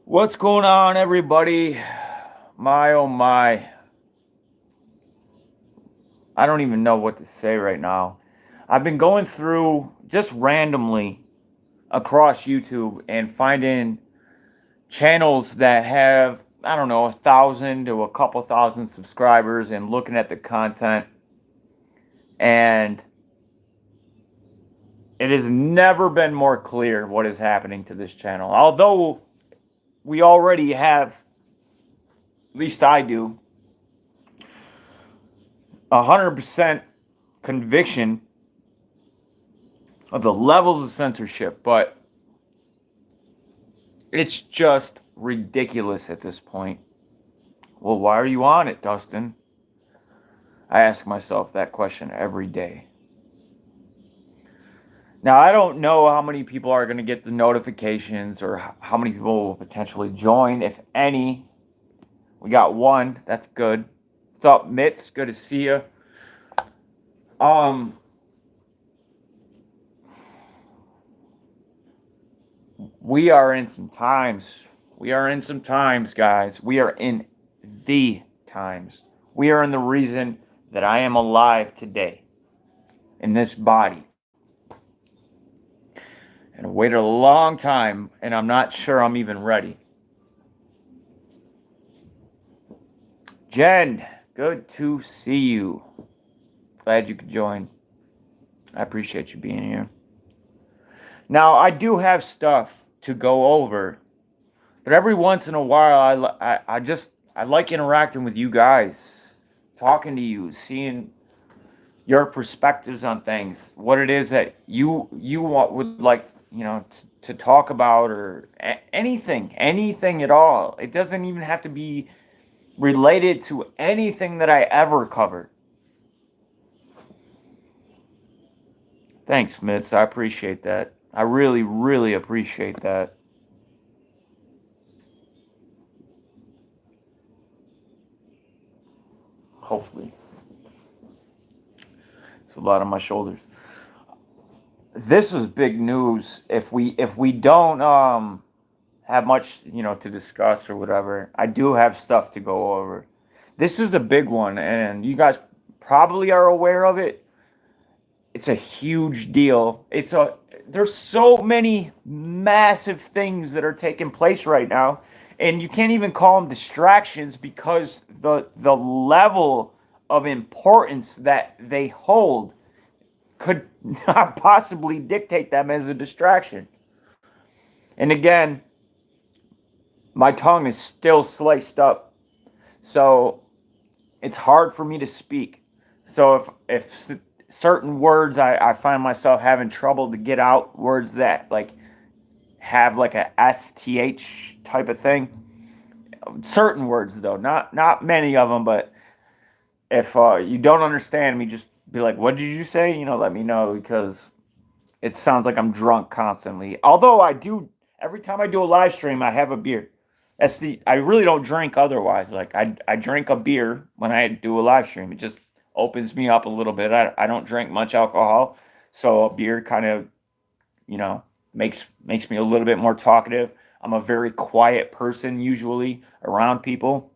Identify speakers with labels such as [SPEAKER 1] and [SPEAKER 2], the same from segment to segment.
[SPEAKER 1] What's going on, everybody? My oh my. I don't even know what to say right now. I've been going through just randomly across YouTube and finding channels that have, I don't know, 1,000 to a couple thousand subscribers and looking at the content. And it has never been more clear what is happening to this channel. Although we already have, at least I do, 100% conviction of the levels of censorship, but it's just ridiculous at this point. Well, why are you on it, Dustin? I ask myself that question every day. Now, I don't know how many people are going to get the notifications or how many people will potentially join, if any. We got one. That's good. What's up, Mitz? Good to see you. We are in some times. We are in some times, guys. We are in the times. We are in the reason that I am alive today in this body. And I waited a long time, and I'm not sure I'm even ready. Jen, good to see you. Glad you could join. I appreciate you being here. Now, I do have stuff to go over, but every once in a while, I like interacting with you guys, talking to you, seeing your perspectives on things, what it is that you would like, to talk about, or anything at all. It doesn't even have to be related to anything that I ever covered. Thanks, Mitz. I appreciate that. I really, really appreciate that. Hopefully. It's a lot on my shoulders. This was big news. If we don't have much, to discuss or whatever, I do have stuff to go over. This is a big one, and you guys probably are aware of it. It's a huge deal. There's so many massive things that are taking place right now, and you can't even call them distractions because the level of importance that they hold could not possibly dictate them as a distraction. And again, my tongue is still sliced up, so it's hard for me to speak. So if certain words, I find myself having trouble to get out words that like have like a STH type of thing. Certain words though, not many of them, but if you don't understand me, just be like, what did you say? Let me know, because it sounds like I'm drunk constantly. Although every time I do a live stream, I have a beer. I really don't drink otherwise. Like I drink a beer when I do a live stream. It just opens me up a little bit. I don't drink much alcohol, so a beer kind of, makes me a little bit more talkative. I'm a very quiet person usually around people,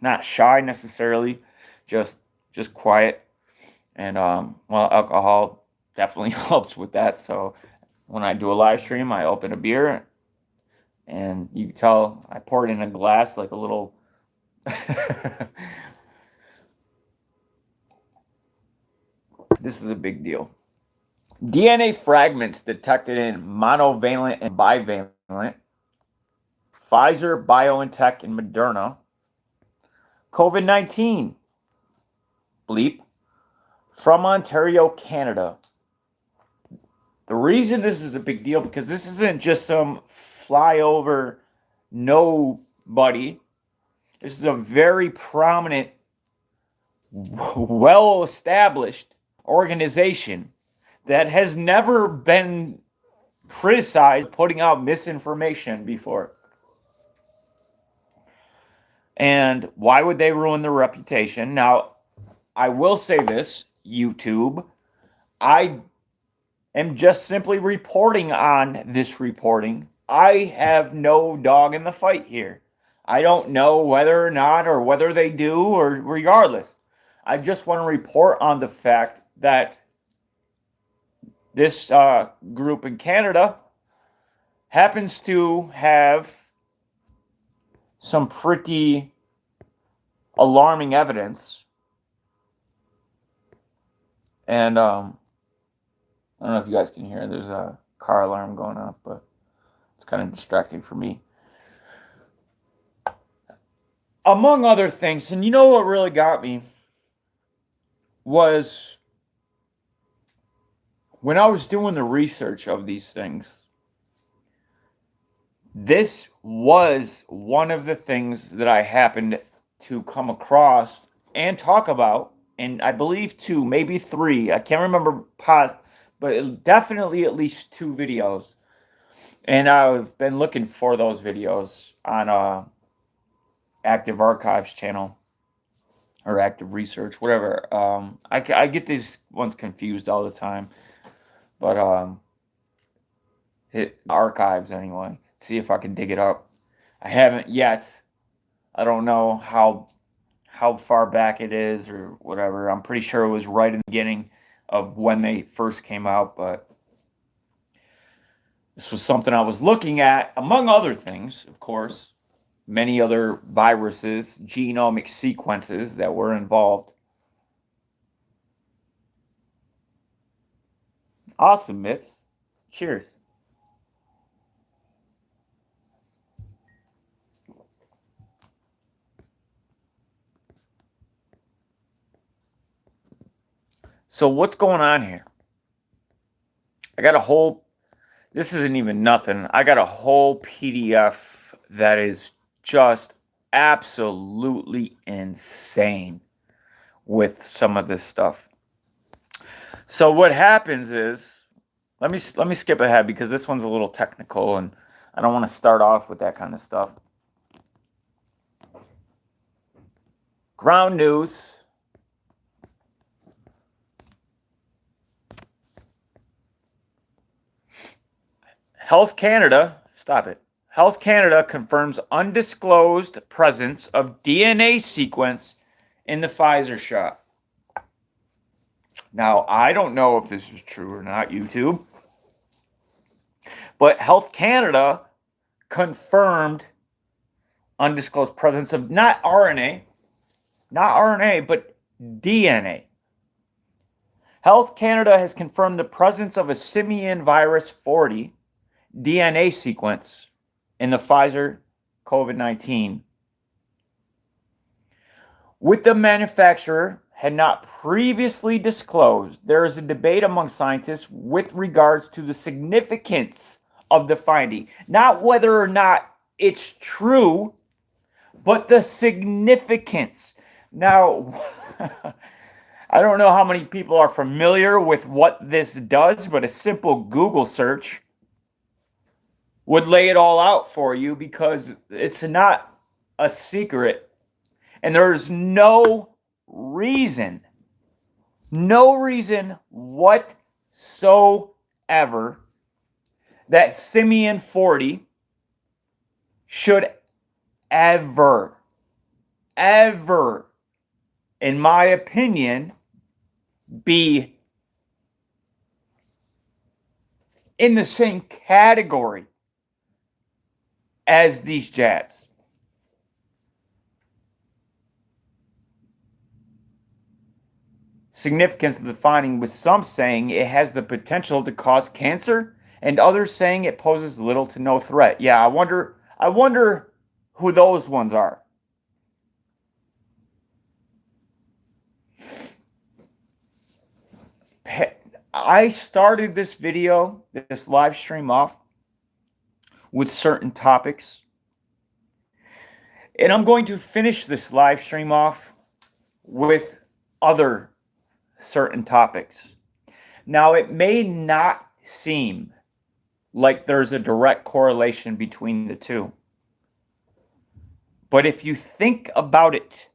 [SPEAKER 1] not shy necessarily, just quiet. And well, alcohol definitely helps with that. So when I do a live stream, I open a beer, and you can tell I pour it in a glass like a little. This is a big deal. DNA fragments detected in monovalent and bivalent. Pfizer, BioNTech, and Moderna. COVID-19. Bleep. From Ontario, Canada. The reason this is a big deal, because this isn't just some flyover nobody. This is a very prominent, well-established organization that has never been criticized putting out misinformation before. And why would they ruin their reputation? Now, I will say this, YouTube, I am just simply reporting on this reporting. I have no dog in the fight here. I don't know whether or not, or whether they do, or regardless. I just want to report on the fact that this group in Canada happens to have some pretty alarming evidence. And I don't know if you guys can hear, there's a car alarm going off, but it's kind of distracting for me. Among other things, and you know what really got me was when I was doing the research of these things, this was one of the things that I happened to come across and talk about, and I believe two, maybe three, I can't remember, but definitely at least two videos. And I've been looking for those videos on Active Archives channel or Active Research, whatever. I get these ones confused all the time, but hit Archives anyway. See if I can dig it up. I haven't yet. I don't know how far back it is or whatever. I'm pretty sure it was right in the beginning of when they first came out, but this was something I was looking at, among other things, of course. Many other viruses, genomic sequences that were involved. Awesome, Mitz. Cheers. So what's going on here? I got a whole, this isn't even nothing. I got a whole PDF that is just absolutely insane with some of this stuff. So what happens is, let me skip ahead because this one's a little technical and I don't want to start off with that kind of stuff. Ground news. Health Canada, stop it. Health Canada confirms undisclosed presence of DNA sequence in the Pfizer shot. Now, I don't know if this is true or not, YouTube, but Health Canada confirmed undisclosed presence of not RNA, but DNA. Health Canada has confirmed the presence of a simian virus 40 DNA sequence in the Pfizer COVID-19. With the manufacturer had not previously disclosed, there is a debate among scientists with regards to the significance of the finding. Not whether or not it's true, but the significance. Now, I don't know how many people are familiar with what this does, but a simple Google search would lay it all out for you because it's not a secret. And there's no reason whatsoever that Simian 40 should ever, in my opinion, be in the same category as these jabs. Significance of the finding, with some saying it has the potential to cause cancer and others saying it poses little to no threat. Yeah, I wonder who those ones are. I started this video, this live stream off with certain topics. And I'm going to finish this live stream off with other certain topics. Now, it may not seem like there's a direct correlation between the two. But if you think about it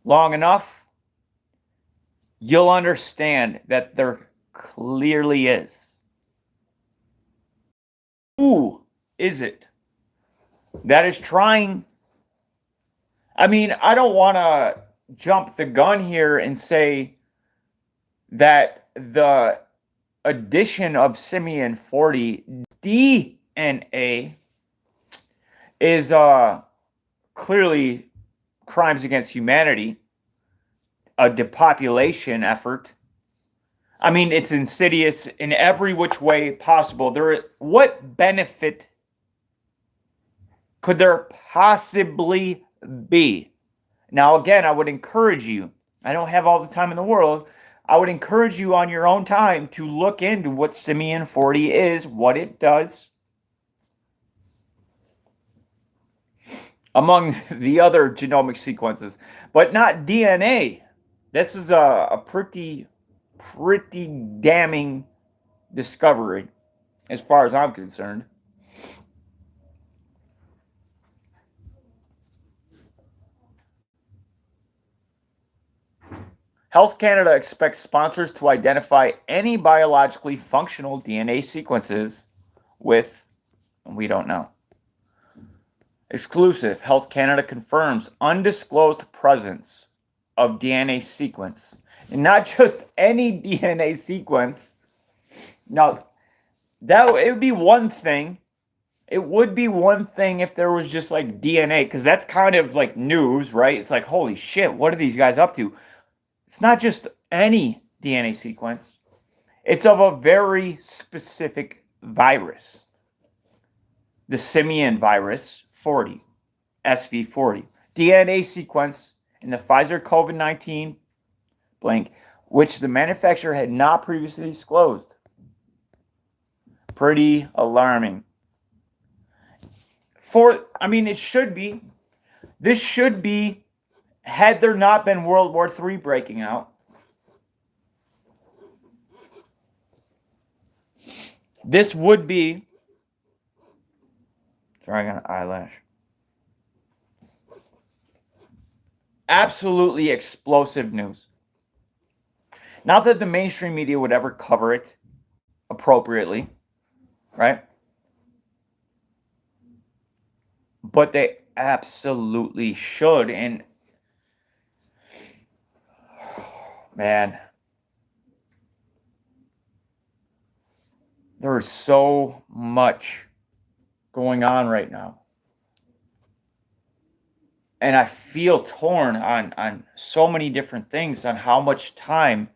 [SPEAKER 1] long enough, you'll understand that there clearly is. Who is it that is trying? I mean, I don't want to jump the gun here and say that the addition of simian 40 DNA is clearly crimes against humanity, a depopulation effort. I mean, it's insidious in every which way possible. What benefit could there possibly be? Now, again, I would encourage you, I don't have all the time in the world, I would encourage you on your own time to look into what simian 40 is, what it does, among the other genomic sequences, but not DNA. This is a pretty damning discovery as far as I'm concerned. Health Canada expects sponsors to identify any biologically functional DNA sequences with, we don't know. Exclusive, Health Canada confirms undisclosed presence of DNA sequence. And not just any DNA sequence. Now, it would be one thing. It would be one thing if there was just like DNA, because that's kind of like news, right? It's like, holy shit, what are these guys up to? It's not just any DNA sequence. It's of a very specific virus. The simian virus 40, SV40. DNA sequence in the Pfizer COVID-19 blank, which the manufacturer had not previously disclosed. Pretty alarming. It should be. This should be, had there not been World War III breaking out. This would be, sorry, I got an eyelash. Absolutely explosive news. Not that the mainstream media would ever cover it appropriately, right? But they absolutely should. And man, there is so much going on right now. And I feel torn on so many different things, on how much time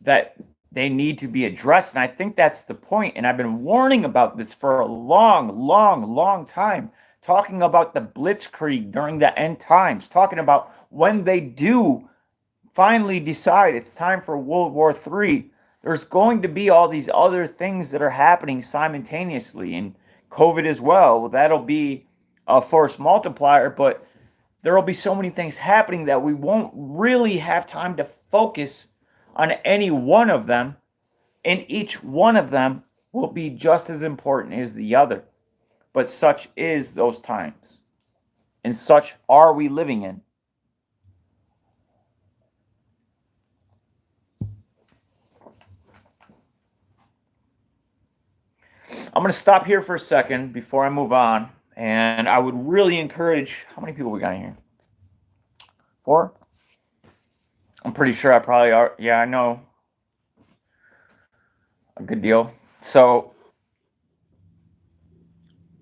[SPEAKER 1] that they need to be addressed. And I think that's the point. And I've been warning about this for a long time, talking about the blitzkrieg during the end times, talking about when they do finally decide it's time for World War III, there's going to be all these other things that are happening simultaneously, and COVID as well. That'll be a force multiplier, but there will be so many things happening that we won't really have time to focus on any one of them, and each one of them will be just as important as the other. But such is those times, and such are we living in. I'm going to stop here for a second before I move on, and I would really encourage, how many people we got in here? 4? I'm pretty sure I probably are. Yeah, I know. A good deal. So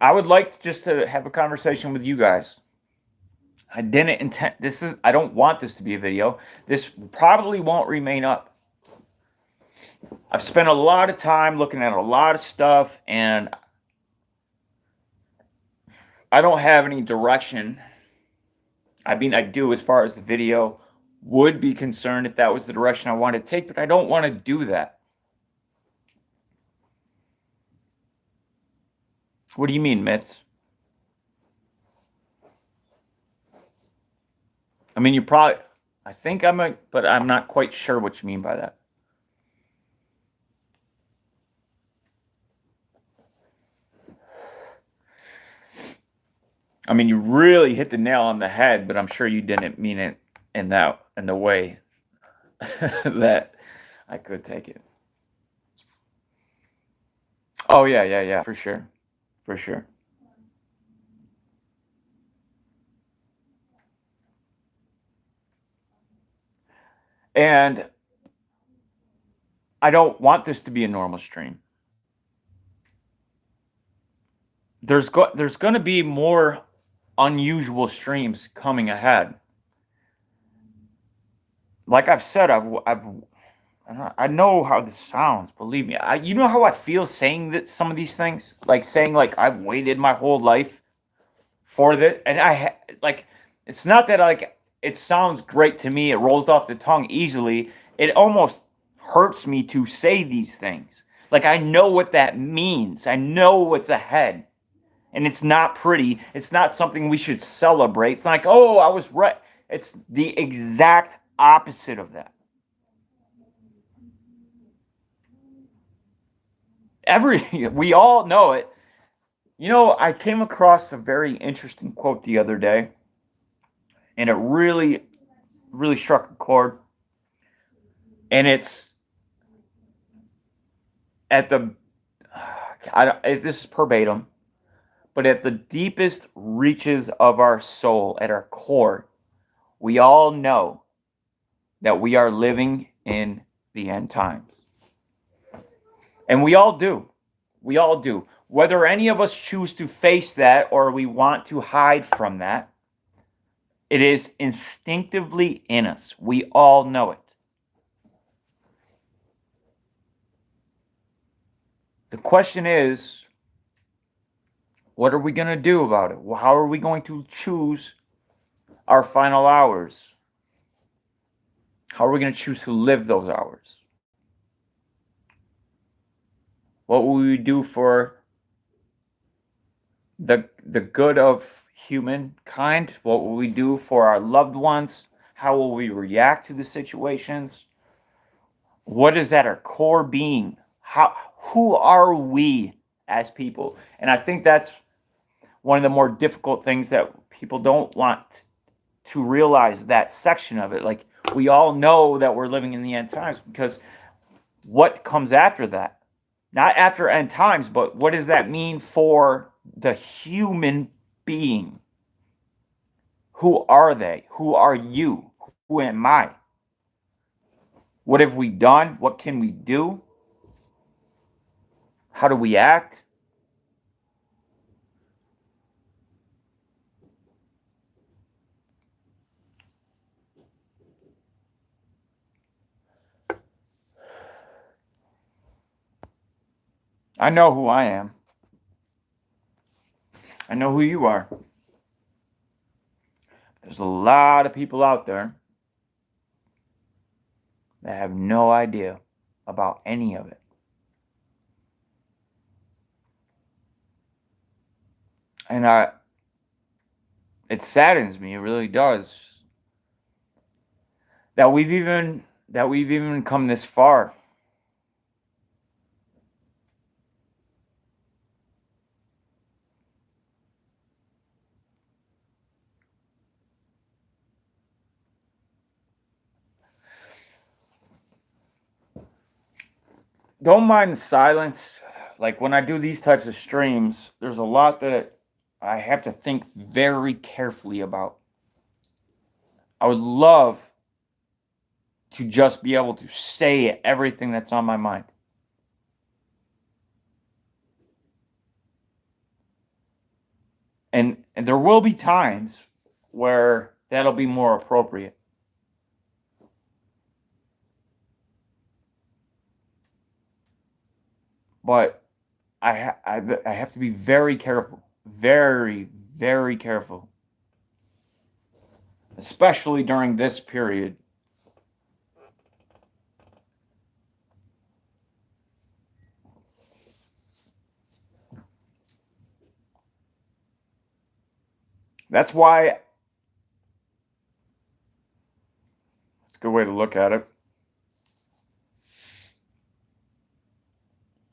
[SPEAKER 1] I would like just to have a conversation with you guys. I didn't intend I don't want this to be a video. This probably won't remain up. I've spent a lot of time looking at a lot of stuff, and I don't have any direction. I mean, I do as far as the video would be concerned if that was the direction I want to take, but I don't want to do that. What do you mean, Mitz? I mean, I think but I'm not quite sure what you mean by that. I mean, you really hit the nail on the head, but I'm sure you didn't mean it in the way that I could take it. Oh yeah, for sure. for sure. And I don't want this to be a normal stream. There's going to be more unusual streams coming ahead. Like I've said, I know how this sounds. Believe me, you know how I feel saying that some of these things, like saying like I've waited my whole life for this, and like it's not that like it sounds great to me. It rolls off the tongue easily. It almost hurts me to say these things. Like I know what that means. I know what's ahead. And it's not pretty. It's not something we should celebrate. It's not like, oh, I was right. It's the exact opposite of that. We all know it. You know, I came across a very interesting quote the other day, and it really, really struck a chord. And it's at the, this is verbatim, but at the deepest reaches of our soul, at our core, we all know that we are living in the end times. And we all do. We all do. Whether any of us choose to face that or we want to hide from that, it is instinctively in us. We all know it. The question is, what are we going to do about it? How are we going to choose our final hours? How are we going to choose to live those hours? What will we do for the good of humankind? What will we do for our loved ones? How will we react to the situations? What is at our core being? Who are we as people? And I think that's one of the more difficult things that people don't want to realize, that section of it. Like, we all know that we're living in the end times, because what comes after that? Not after end times, but what does that mean for the human being? Who are they? Who are you? Who am I? What have we done? What can we do? How do we act? I know who I am. I know who you are. There's a lot of people out there that have no idea about any of it. And it saddens me, it really does, that we've even come this far. Don't mind the silence. Like, when I do these types of streams, there's a lot that I have to think very carefully about. I would love to just be able to say everything that's on my mind. And there will be times where that'll be more appropriate. But I have to be very careful. Very, very careful. Especially during this period. That's why it's a good way to look at it.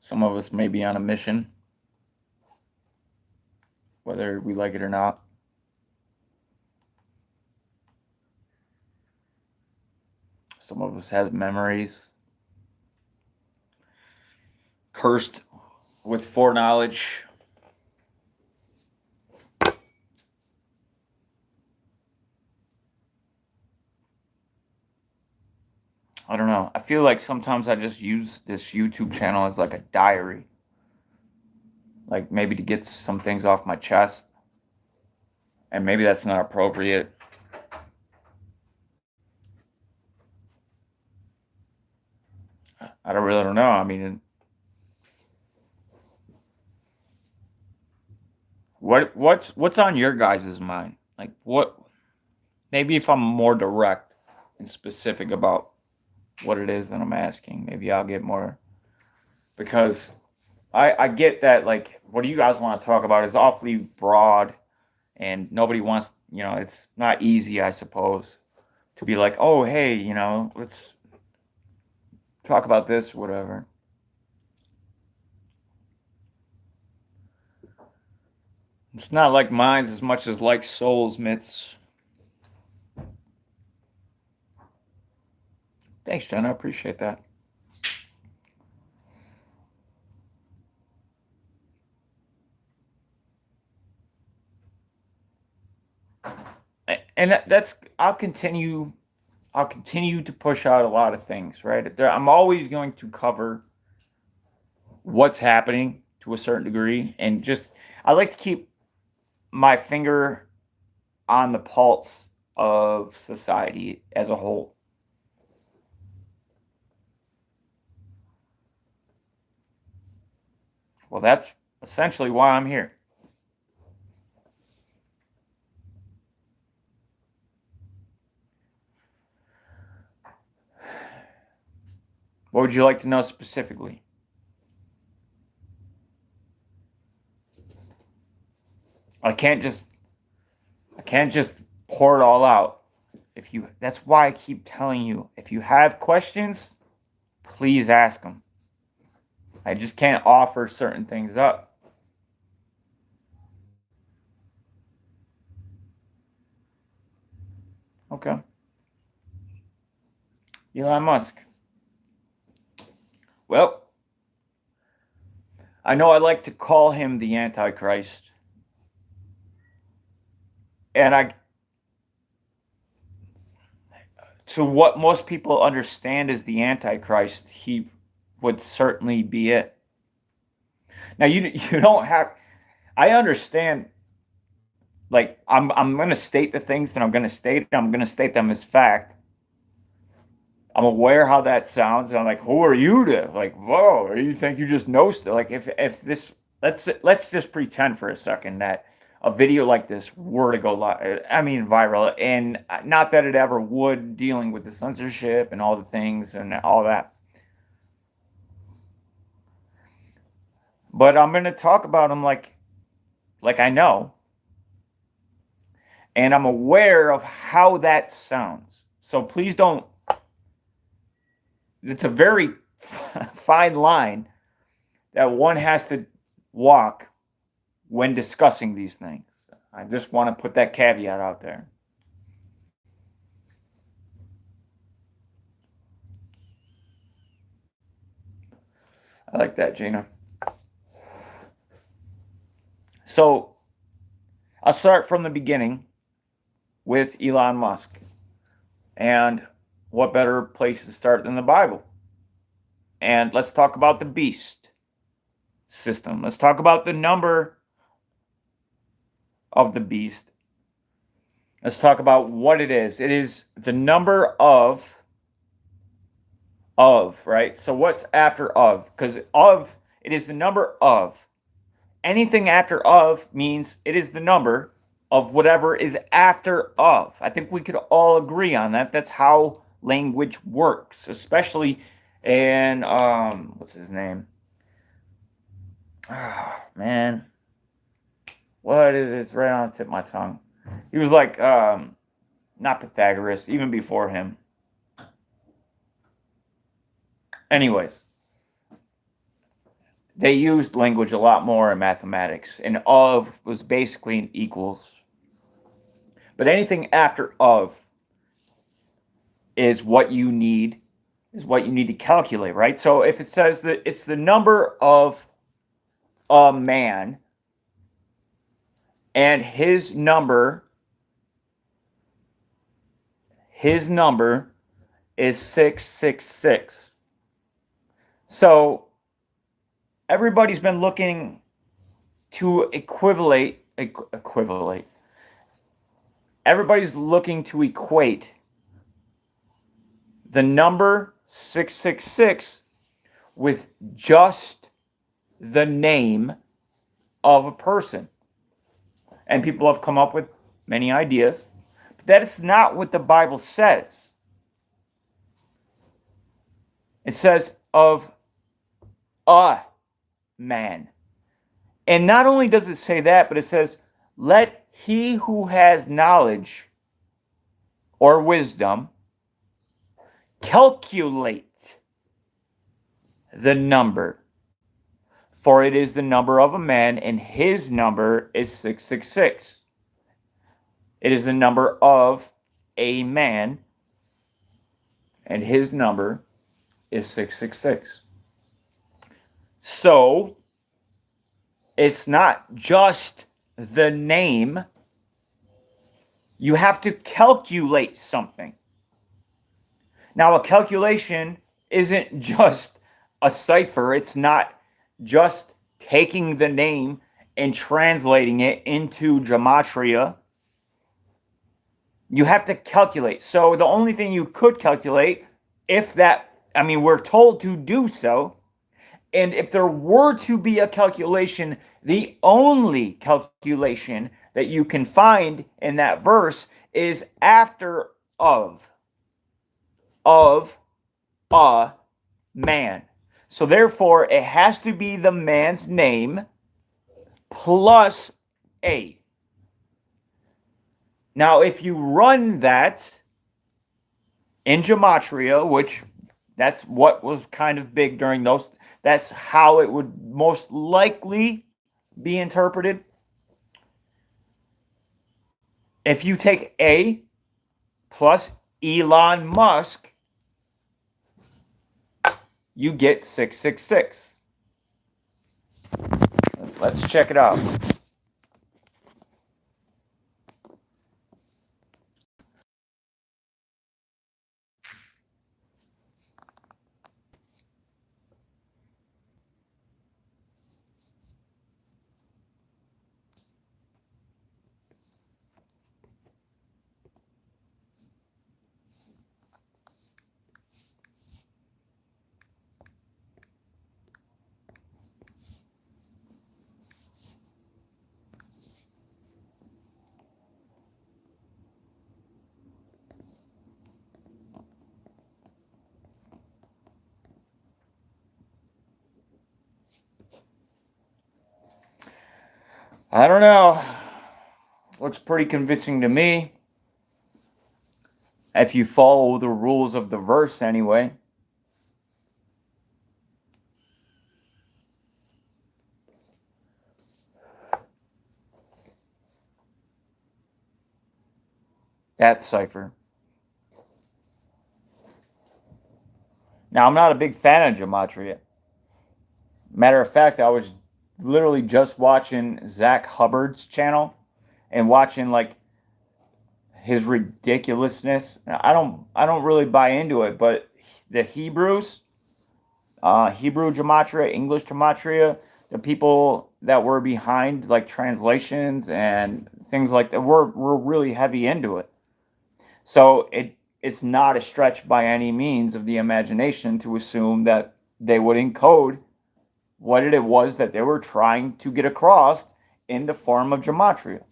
[SPEAKER 1] Some of us may be on a mission, whether we like it or not. Some of us have memories, cursed with foreknowledge. I don't know. I feel like sometimes I just use this YouTube channel as like a diary. Like maybe to get some things off my chest. And maybe that's not appropriate. I really don't know. I mean, what's on your guys' mind? Like what? Maybe if I'm more direct and specific about what it is that I'm asking, maybe I'll get more. Because I get that, like, what do you guys want to talk about is awfully broad, and nobody wants, it's not easy, I suppose, to be like, oh, hey, let's talk about this, whatever. It's not like minds as much as like souls, Mitts. Thanks, Jen. I appreciate that. And that's I'll continue to push out a lot of things, right? I'm always going to cover what's happening to a certain degree, and just I like to keep my finger on the pulse of society as a whole. Well, that's essentially why I'm here. What would you like to know specifically? I can't just pour it all out. That's why I keep telling you, if you have questions, please ask them. I just can't offer certain things up. Okay. Elon Musk. Well, I know I like to call him the Antichrist. And to what most people understand as the Antichrist, he would certainly be it. Now you don't have. I understand. Like I'm going to state the things that I'm going to state. I'm going to state them as fact. I'm aware how that sounds. And I'm like, who are you to like? Whoa, you think you just know stuff? Like if this, let's just pretend for a second that a video like this were to go live, I mean viral, and not that it ever would, dealing with the censorship and all the things and all that. But I'm going to talk about them like I know, and I'm aware of how that sounds. So please don't. It's a very fine line that one has to walk when discussing these things. I just want to put that caveat out there. I like that, Gina. So I'll start from the beginning with Elon Musk. And what better place to start than the Bible? And let's talk about the beast system. Let's talk about the number of the beast. Let's talk about what it is. It is the number of, right? So what's after of? Because of, it is the number of. Anything after of means it is the number of whatever is after of. I think we could all agree on that. That's how language works, especially in, what's his name? Ah, man. What is it? It's right on the tip of my tongue. He was like, not Pythagoras, even before him. Anyways, they used language a lot more in mathematics, and of was basically an equals. But anything after of is what you need to calculate, right? So if it says that it's the number of a man, and his number is 666. So everybody's been looking to equivalate. Everybody's looking to equate the number 666 with just the name of a person. And people have come up with many ideas. But that is not what the Bible says. It says of a man. And not only does it say that, but it says, let he who has knowledge or wisdom calculate the number, for it is the number of a man, and his number is 666. It is the number of a man, and his number is 666. So, it's not just the name. You have to calculate something. Now, a calculation isn't just a cipher. It's not just taking the name and translating it into gematria. You have to calculate. So the only thing you could calculate, we're told to do so. And if there were to be a calculation, the only calculation that you can find in that verse is after of a man. So therefore, it has to be the man's name plus a. Now, if you run that in gematria, which that's what was kind of big during those, that's how it would most likely be interpreted. If you take A plus Elon Musk, you get 666. Let's check it out. I don't know. Looks pretty convincing to me. If you follow the rules of the verse anyway. That cipher. Now, I'm not a big fan of gematria. Matter of fact, I was literally just watching Zach Hubbard's channel and watching like his ridiculousness. I don't really buy into it, but the Hebrews, Hebrew gematria, English gematria, the people that were behind like translations and things like that were really heavy into it. So it's not a stretch by any means of the imagination to assume that they would encode what it was that they were trying to get across in the form of gematria.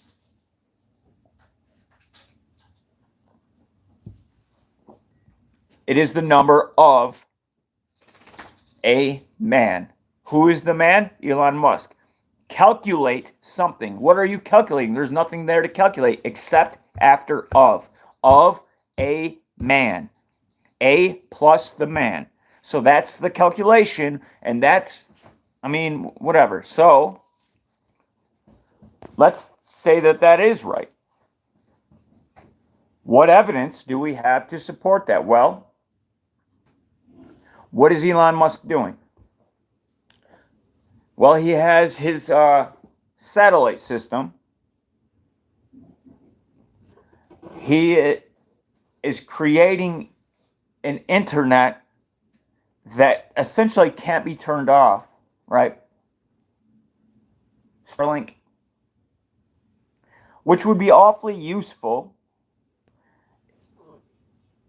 [SPEAKER 1] It is the number of a man. Who is the man? Elon Musk. Calculate something. What are you calculating? There's nothing there to calculate except after of. Of a man. A plus the man. So that's the calculation, and that's, whatever. So let's say that is right. What evidence do we have to support that? Well, what is Elon Musk doing? Well, he has his satellite system. He is creating an internet that essentially can't be turned off, right? Starlink, which would be awfully useful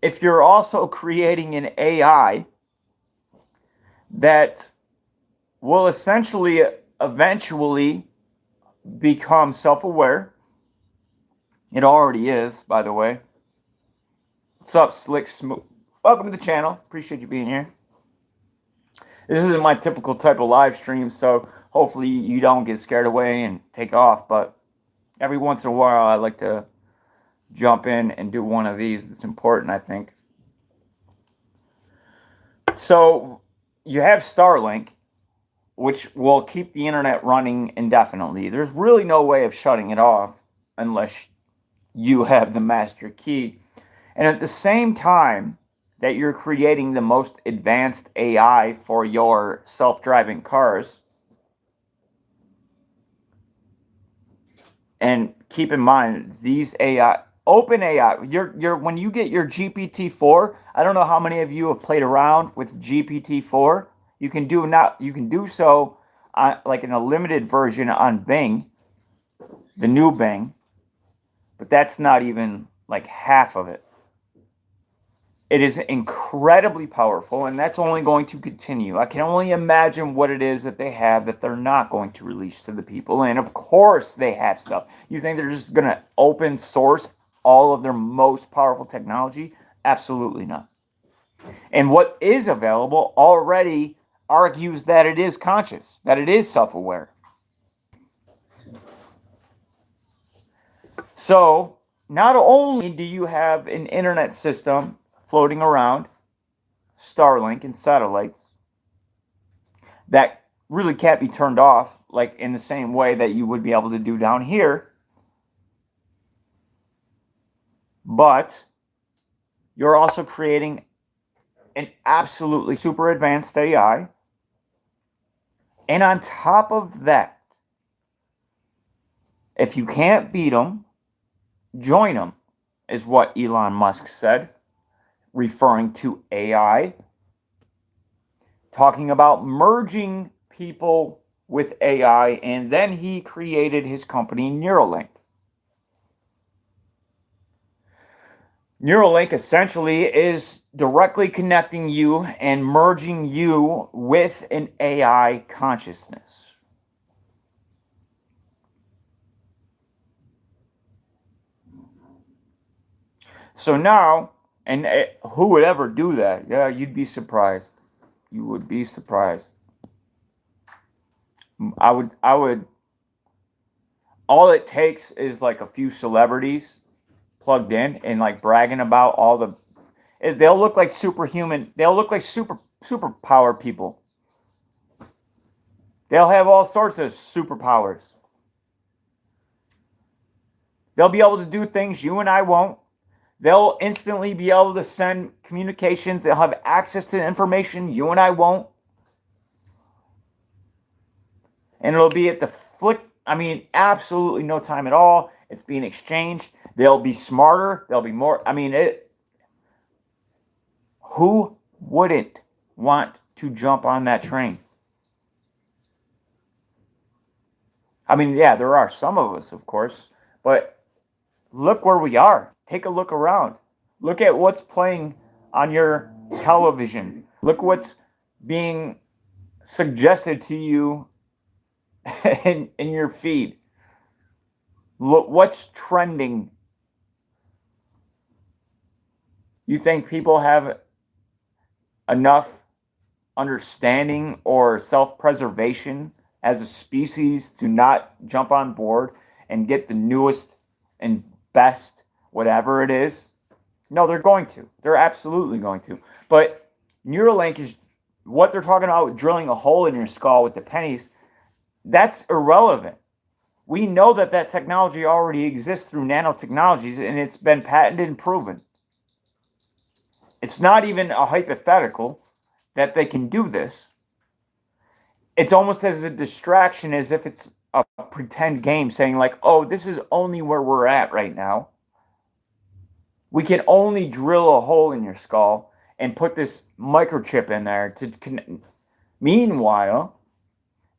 [SPEAKER 1] if you're also creating an AI that will essentially eventually become self-aware. It already is, by the way. What's up, Slick Smooth? Welcome to the channel. Appreciate you being here. This isn't my typical type of live stream, so hopefully you don't get scared away and take off, but every once in a while I like to jump in and do one of these. It's important, I think. So you have Starlink, which will keep the internet running indefinitely. There's really no way of shutting it off unless you have the master key. And at the same time that you're creating the most advanced AI for your self-driving cars, and keep in mind, these AI, OpenAI, when you get your GPT-4, I don't know how many of you have played around with GPT-4. You can do so like in a limited version on Bing, the new Bing, but that's not even like half of it. It is incredibly powerful, and that's only going to continue. I can only imagine what it is that they have that they're not going to release to the people. And of course they have stuff. You think they're just going to open source all of their most powerful technology? Absolutely not. And what is available already argues that it is conscious, that it is self-aware. So not only do you have an internet system floating around, Starlink and satellites, that really can't be turned off, like in the same way that you would be able to do down here, but you're also creating an absolutely super advanced AI. And on top of that, if you can't beat them, join them, is what Elon Musk said, referring to AI, talking about merging people with AI, and then he created his company Neuralink. Neuralink essentially is directly connecting you and merging you with an AI consciousness. So now, and who would ever do that? Yeah, you'd be surprised. You would be surprised. I would, all it takes is like a few celebrities plugged in and like bragging about all the, they'll look like superhuman, they'll look like superpower people. They'll have all sorts of superpowers. They'll be able to do things you and I won't. They'll instantly be able to send communications. They'll have access to information you and I won't. And it'll be at the flick, I mean, absolutely no time at all. It's being exchanged. They'll be smarter. They'll be more, I mean, who wouldn't want to jump on that train? I mean, yeah, there are some of us, of course, but look where we are. Take a look around. Look at what's playing on your television. Look what's being suggested to you in your feed. Look what's trending. You think people have enough understanding or self-preservation as a species to not jump on board and get the newest and best whatever it is? No, they're going to. They're absolutely going to. But Neuralink is what they're talking about with drilling a hole in your skull with the pennies. That's irrelevant. We know that that technology already exists through nanotechnologies, and it's been patented and proven. It's not even a hypothetical that they can do this. It's almost as a distraction, as if it's a pretend game saying like, oh, this is only where we're at right now. We can only drill a hole in your skull, and put this microchip in there to connect. Meanwhile,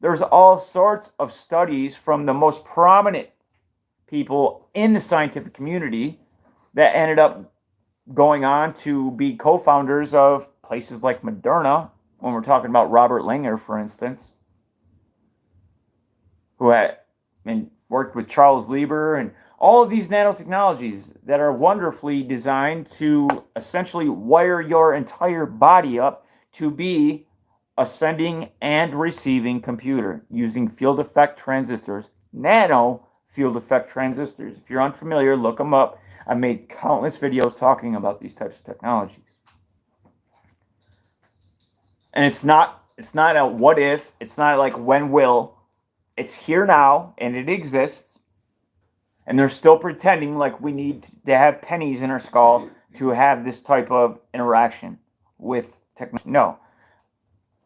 [SPEAKER 1] there's all sorts of studies from the most prominent people in the scientific community that ended up going on to be co-founders of places like Moderna, when we're talking about Robert Langer, for instance, who had and worked with Charles Lieber, and all of these nanotechnologies that are wonderfully designed to essentially wire your entire body up to be a sending and receiving computer using field effect transistors, nano field effect transistors. If you're unfamiliar, look them up. I've made countless videos talking about these types of technologies. And it's not a what if, it's not like when will. It's here now, and it exists. And they're still pretending like we need to have pennies in our skull to have this type of interaction with technology. No.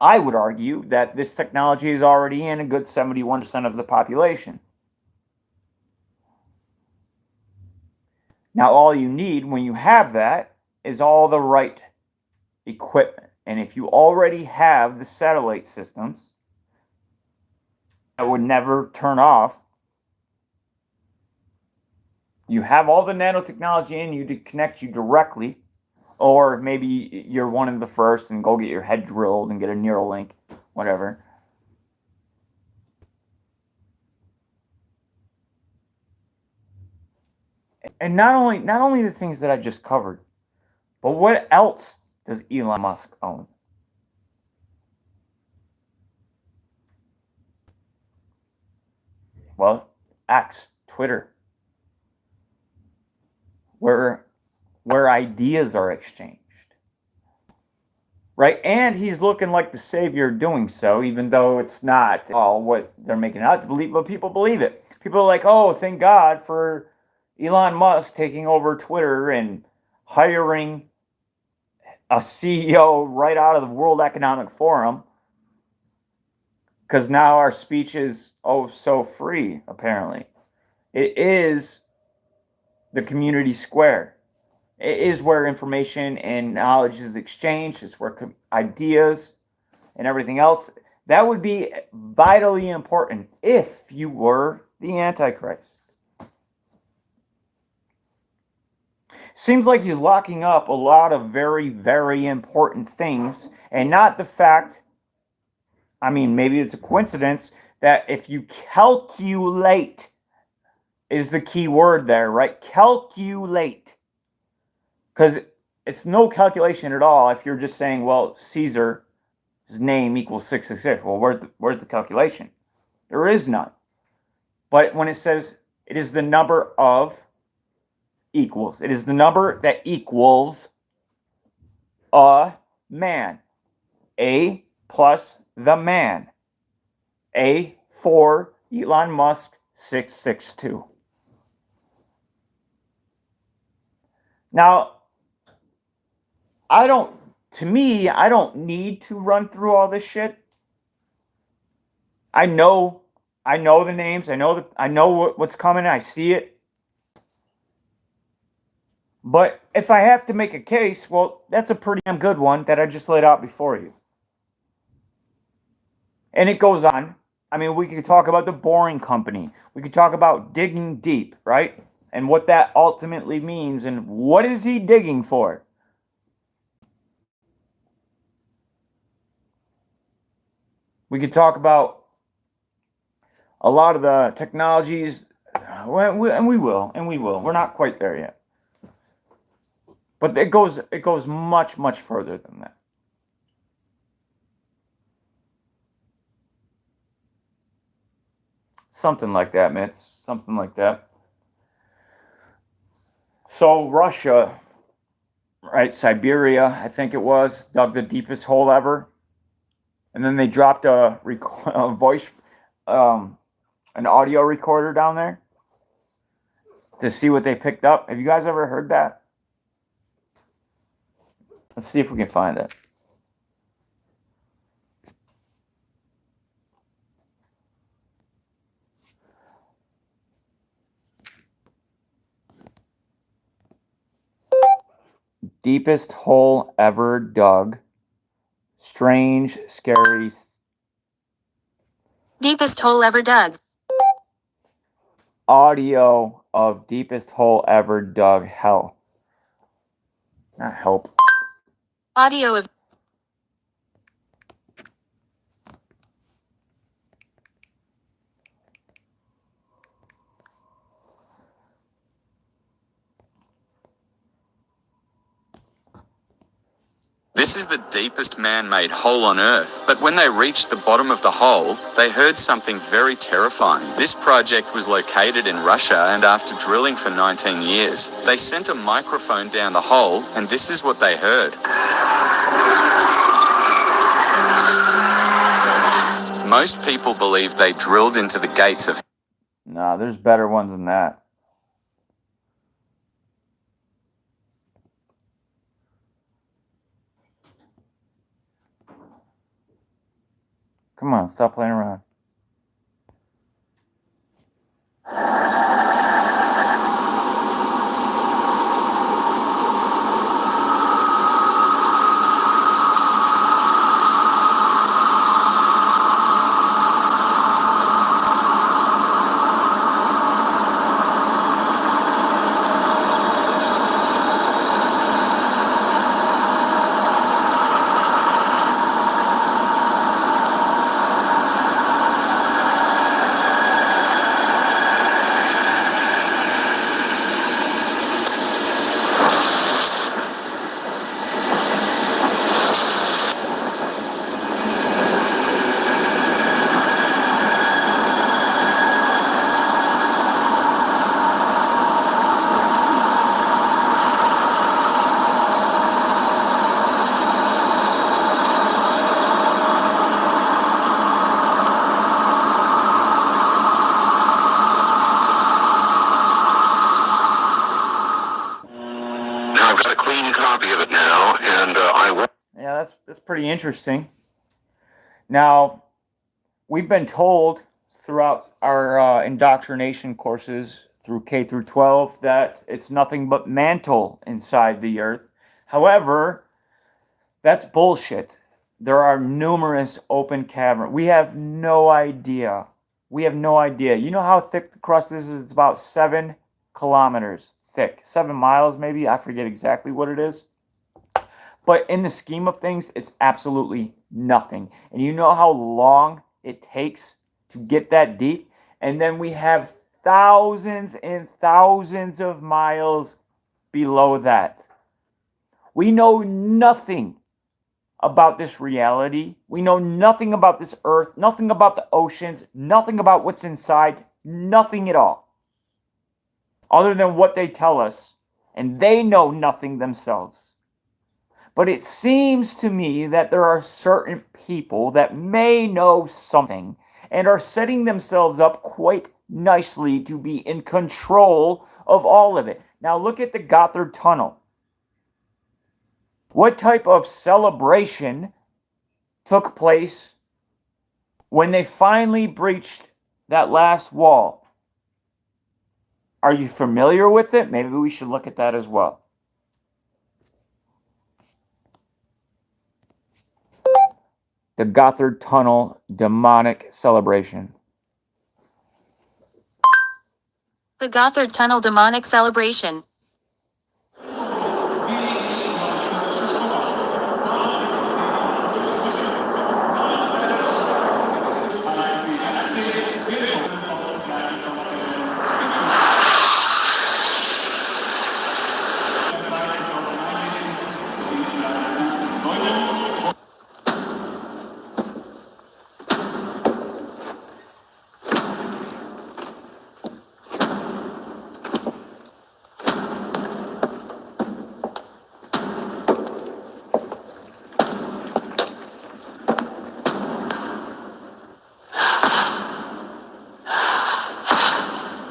[SPEAKER 1] I would argue that this technology is already in a good 71% of the population. Now, all you need when you have that is all the right equipment. And if you already have the satellite systems that would never turn off, you have all the nanotechnology in you to connect you directly, or maybe you're one of the first and go get your head drilled and get a Neuralink, whatever. And not only the things that I just covered, but what else does Elon Musk own? Well, X, Twitter, where ideas are exchanged, right? And he's looking like the savior doing so, even though it's not all what they're making out to believe, but people believe it. People are like, oh, thank God for Elon Musk taking over Twitter and hiring a CEO right out of the World Economic Forum, because now our speech is so free, apparently. It is the community square. It is where information and knowledge is exchanged. It's where ideas and everything else. That would be vitally important if you were the Antichrist. Seems like he's locking up a lot of very, very important things, and not the fact, I mean, maybe it's a coincidence that if you calculate is the key word there, right? Calculate. Because it's no calculation at all if you're just saying, well, Caesar's name equals 666. Well, where's the calculation? There is none. But when it says it is the number of equals, it is the number that equals a man. A plus the man. A for Elon Musk 662. Now, I don't need to run through all this shit. I know the names. I know what's coming. I see it. But if I have to make a case, well, that's a pretty damn good one that I just laid out before you. And it goes on. I mean, we could talk about the Boring Company. We could talk about digging deep, right? And what that ultimately means, and what is he digging for? We could talk about a lot of the technologies, and we will. We're not quite there yet. But it goes much, much further than that. Something like that, Mitz. Something like that. So Russia, right, Siberia, I think it was, dug the deepest hole ever. And then they dropped a voice, an audio recorder down there to see what they picked up. Have you guys ever heard that? Let's see if we can find it. Deepest hole ever dug. Strange, scary.
[SPEAKER 2] Deepest hole ever dug.
[SPEAKER 1] Audio of deepest hole ever dug. Hell. Not help.
[SPEAKER 2] Audio of.
[SPEAKER 3] This is the deepest man-made hole on Earth, but when they reached the bottom of the hole, they heard something very terrifying. This project was located in Russia, and after drilling for 19 years, they sent a microphone down the hole, and this is what they heard. Most people believe they drilled into the gates of...
[SPEAKER 1] Nah, there's better ones than that. Come on, stop playing around.
[SPEAKER 4] I've got a clean copy of it now, and
[SPEAKER 1] Yeah, that's pretty interesting. Now, we've been told throughout our indoctrination courses through K through 12 that it's nothing but mantle inside the earth. However, that's bullshit. There are numerous open caverns. We have no idea. We have no idea. You know how thick the crust is? It's about 7 kilometers thick. 7 miles maybe. I forget exactly what it is. But in the scheme of things, it's absolutely nothing. And you know how long it takes to get that deep? And then we have thousands and thousands of miles below that. We know nothing about this reality. We know nothing about this earth, nothing about the oceans, nothing about what's inside, nothing at all. Other than what they tell us, and they know nothing themselves. But it seems to me that there are certain people that may know something and are setting themselves up quite nicely to be in control of all of it. Now look at the Gotthard Tunnel. What type of celebration took place when they finally breached that last wall? Are you familiar with it? Maybe we should look at that as well. The Gotthard Tunnel demonic celebration.
[SPEAKER 2] The Gotthard Tunnel demonic celebration.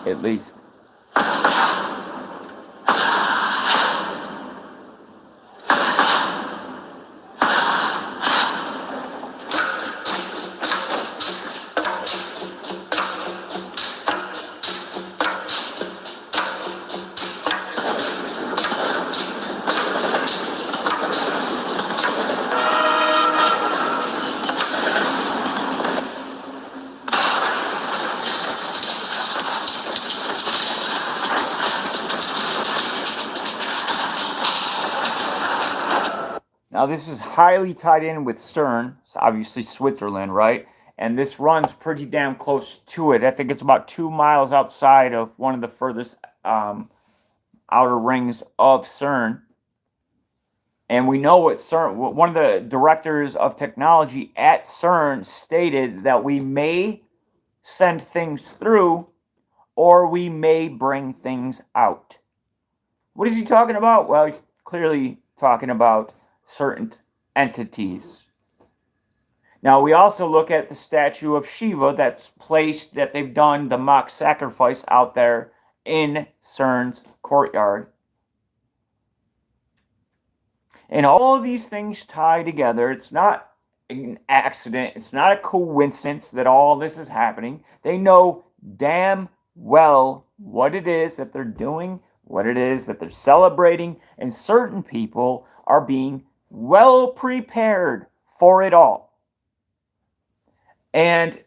[SPEAKER 1] At least. Now, this is highly tied in with CERN, it's obviously Switzerland, right? And this runs pretty damn close to it. I think it's about 2 miles outside of one of the furthest outer rings of CERN. And we know what CERN, one of the directors of technology at CERN stated that we may send things through or we may bring things out. What is he talking about? Well, he's clearly talking about certain entities. Now, we also look at the statue of Shiva that's placed, that they've done the mock sacrifice out there in CERN's courtyard. And all of these things tie together. It's not an accident. It's not a coincidence that all this is happening. They know damn well what it is that they're doing, what it is that they're celebrating, and certain people are being well prepared for it all. And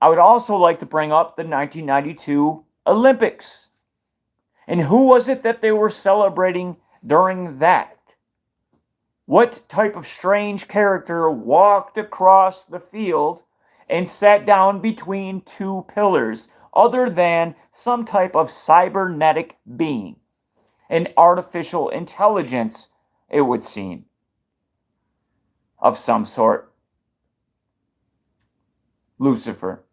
[SPEAKER 1] I would also like to bring up the 1992 Olympics. And who was it that they were celebrating during that? What type of strange character walked across the field and sat down between two pillars other than some type of cybernetic being? An artificial intelligence, it would seem, of some sort. Lucifer.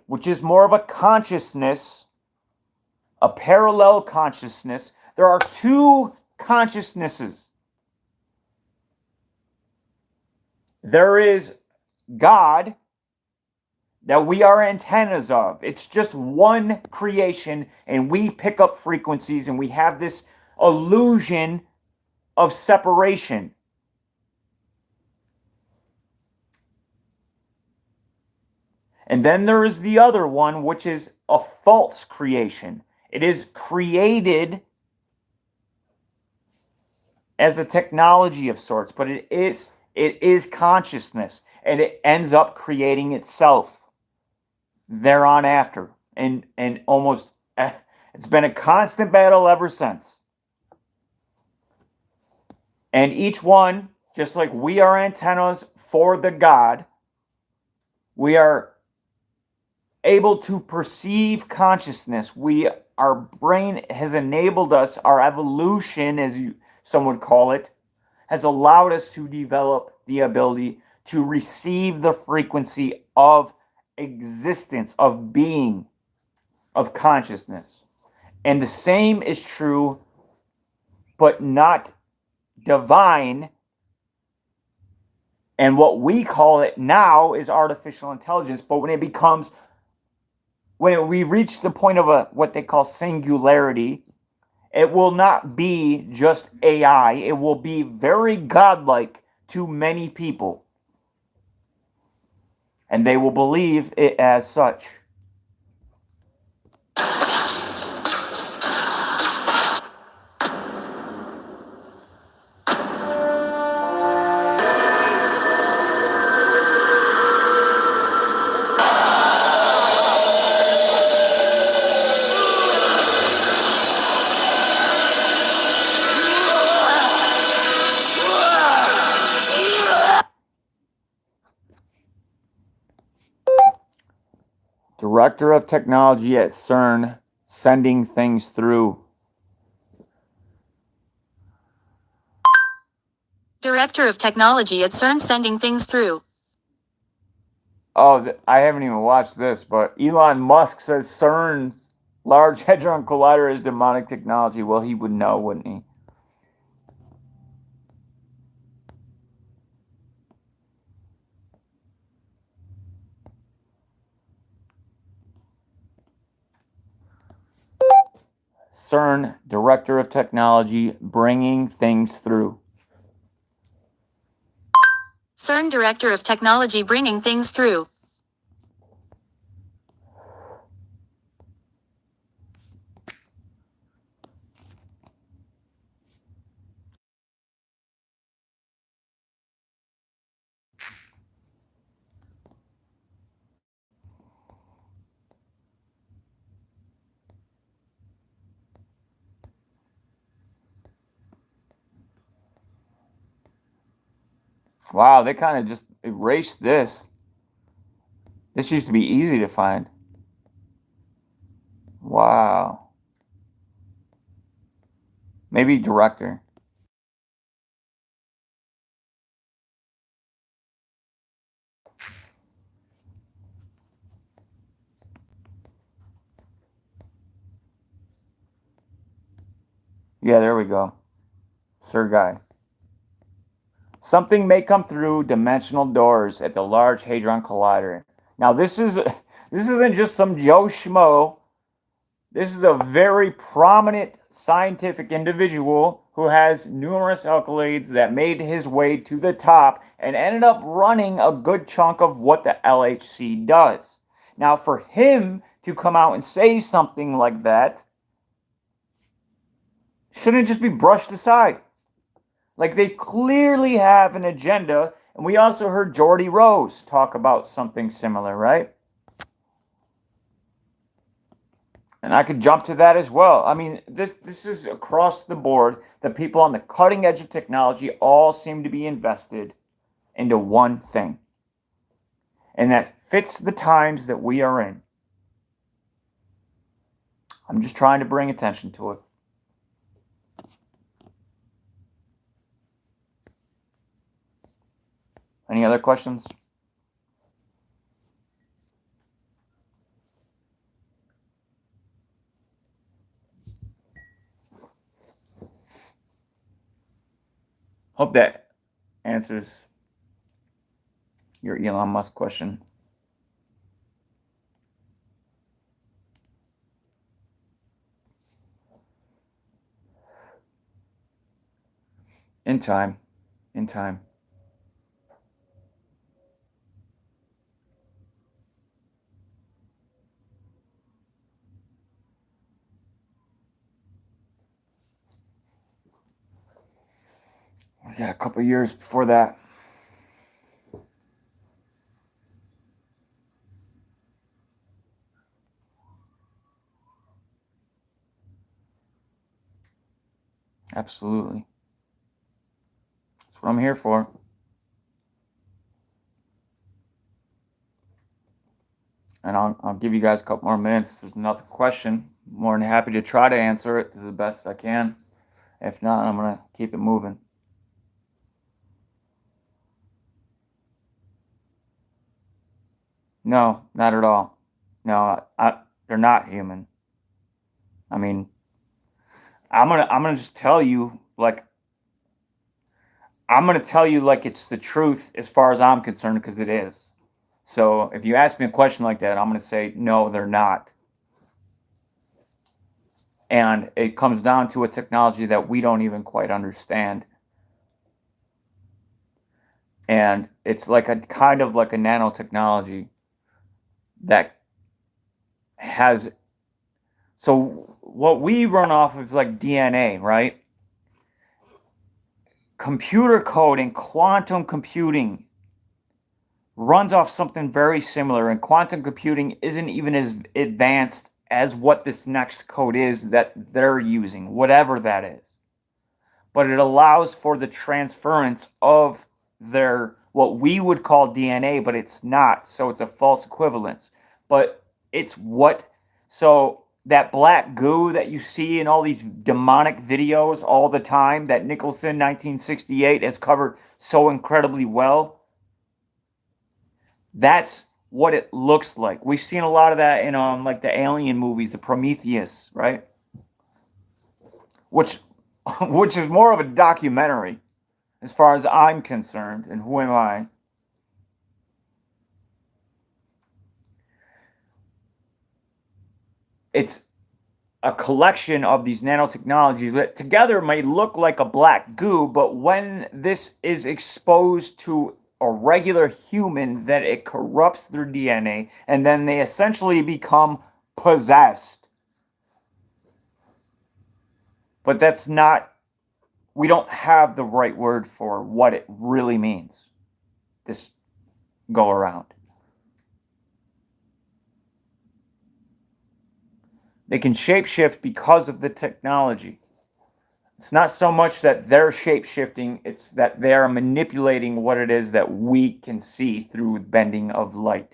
[SPEAKER 1] Which is more of a consciousness, a parallel consciousness. There are two consciousnesses. There is God that we are antennas of. It's just one creation, and we pick up frequencies, and we have this illusion of separation. And then there is the other one, which is a false creation. It is created as a technology of sorts, but it is consciousness, and it ends up creating itself thereon after. And almost, it's been a constant battle ever since. And each one, just like we are antennas for the God, we are able to perceive consciousness. Our brain has enabled us, our evolution, as some would call it, has allowed us to develop the ability to receive the frequency of existence, of being, of consciousness. And the same is true, but not divine. And what we call it now is artificial intelligence. But when we reach the point of what they call singularity, it will not be just AI. It will be very godlike to many people. And they will believe it as such. Director of Technology at CERN, sending things through.
[SPEAKER 2] Director of Technology at CERN sending things through.
[SPEAKER 1] Oh, I haven't even watched this, but Elon Musk says CERN's Large Hadron Collider is demonic technology. Well, he would know, wouldn't he? CERN, Director of Technology, bringing things through.
[SPEAKER 2] CERN Director of Technology bringing things through.
[SPEAKER 1] Wow, they kind of just erased this. This used to be easy to find. Wow. Maybe director. Yeah, there we go. Sergei. Something may come through dimensional doors at the Large Hadron Collider. Now this isn't just some Joe Schmo. This is a very prominent scientific individual who has numerous accolades that made his way to the top and ended up running a good chunk of what the LHC does. Now, for him to come out and say something like that shouldn't just be brushed aside. Like, they clearly have an agenda, and we also heard Geordie Rose talk about something similar, right? And I could jump to that as well. I mean, this is across the board. The people on the cutting edge of technology all seem to be invested into one thing. And that fits the times that we are in. I'm just trying to bring attention to it. Any other questions? Hope that answers your Elon Musk question. In time. In time. We got a couple years before that. Absolutely. That's what I'm here for. And I'll give you guys a couple more minutes. If there's another question, I'm more than happy to try to answer it to the best I can. If not, I'm going to keep it moving. No, not at all. No, they're not human. I mean, I'm gonna just tell you like it's the truth as far as I'm concerned, because it is. So if you ask me a question like that, I'm gonna say no, they're not. And it comes down to a technology that we don't even quite understand. And it's like a kind of like a nanotechnology that has, so what we run off of is like DNA, right? Computer code and quantum computing runs off something very similar, and quantum computing isn't even as advanced as what this next code is that they're using, whatever that is. But it allows for the transference of their, what we would call DNA, but it's not. So it's a false equivalence. But it's what, so that black goo that you see in all these demonic videos all the time that Nicholson 1968 has covered so incredibly well, that's what it looks like. We've seen a lot of that in like the alien movies, the Prometheus, right? Which is more of a documentary as far as I'm concerned, and who am I? It's a collection of these nanotechnologies that together may look like a black goo, but when this is exposed to a regular human, that it corrupts their DNA, and then they essentially become possessed. But that's not, we don't have the right word for what it really means this go around. They can shapeshift because of the technology. It's not so much that they're shape shifting, it's that they are manipulating what it is that we can see through bending of light.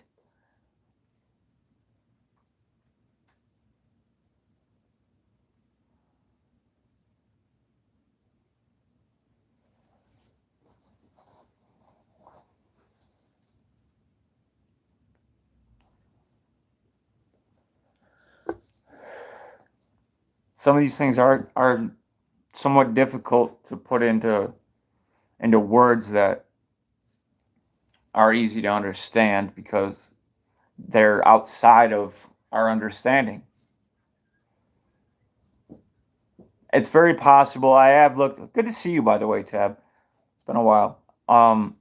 [SPEAKER 1] Some of these things are somewhat difficult to put into words that are easy to understand because they're outside of our understanding. It's very possible. I have looked. Good to see you, by the way, Tab. It's been a while. I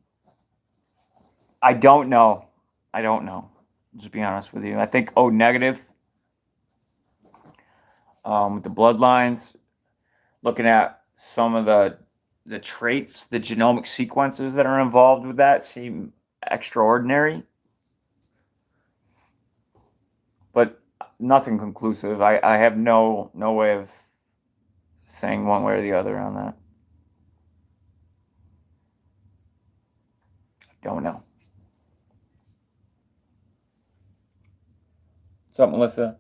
[SPEAKER 1] don't know. I don't know. Just be honest with you. I think O negative. With the bloodlines, looking at some of the traits, the genomic sequences that are involved with that seem extraordinary, but nothing conclusive. I have no way of saying one way or the other on that. Don't know. What's up, Melissa?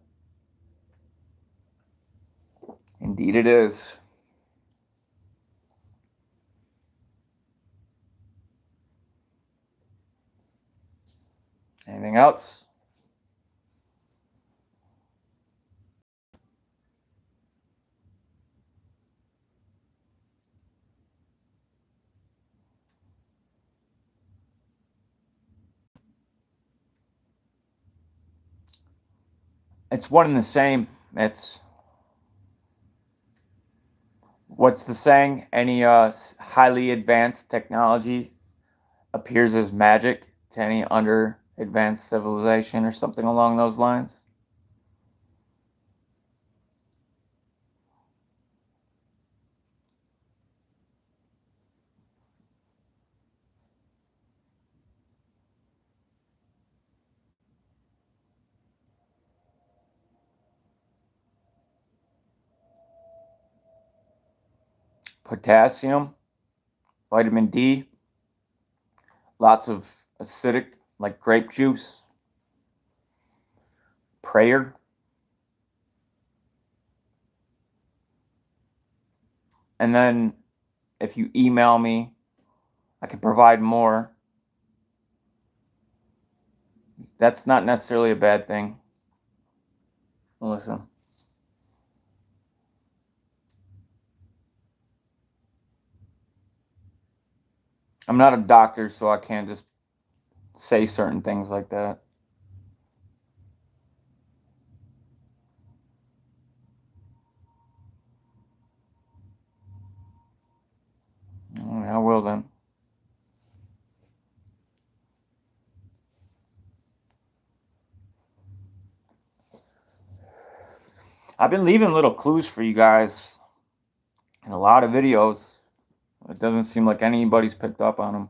[SPEAKER 1] Indeed it is. Anything else? It's one and the same. It's what's the saying? Any highly advanced technology appears as magic to any under advanced civilization or something along those lines. Potassium, vitamin D, lots of acidic like grape juice, prayer, and then if you email me, I can provide more. That's not necessarily a bad thing. Melissa. I'm not a doctor, so I can't just say certain things like that. I will then. I've been leaving little clues for you guys in a lot of videos. It doesn't seem like anybody's picked up on them.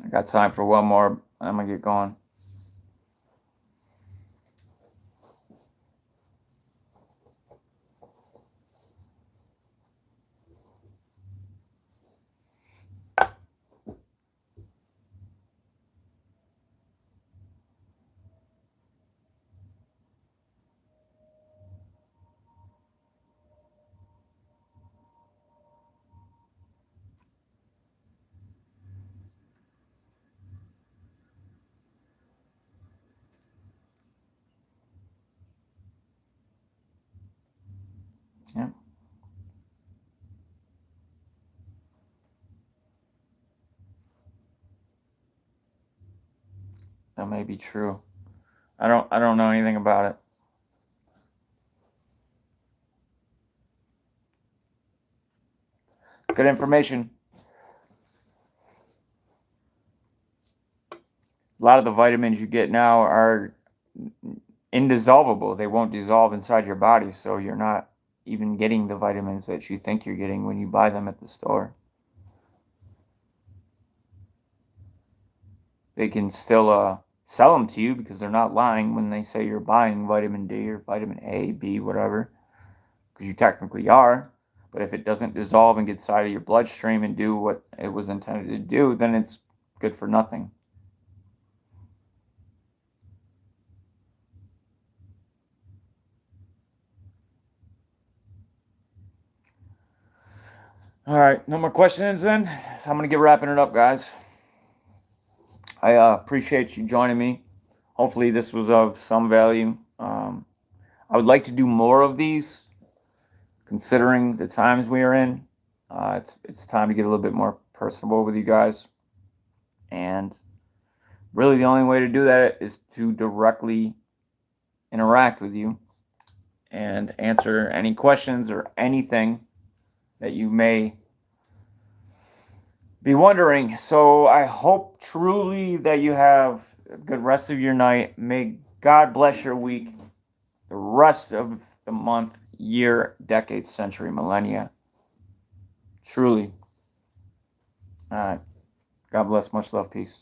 [SPEAKER 1] I got time for one more. I'm gonna get going. Yeah. That may be true. I don't know anything about it. Good information. A lot of the vitamins you get now are indissolvable. They won't dissolve inside your body, so you're not even getting the vitamins that you think you're getting when you buy them at the store. they can still sell them to you because they're not lying when they say you're buying vitamin D or vitamin A, B, whatever, because you technically are. But if it doesn't dissolve and get inside of your bloodstream and do what it was intended to do, then it's good for nothing. All right, no more questions then. So I'm going to get wrapping it up, guys. I appreciate you joining me. Hopefully this was of some value. I would like to do more of these, considering the times we are in. It's time to get a little bit more personable with you guys. And really the only way to do that is to directly interact with you and answer any questions or anything that you may be wondering. So I hope truly that you have a good rest of your night. May God bless your week, the rest of the month, year, decade, century, millennia. Truly. All right. God bless. Much love. Peace.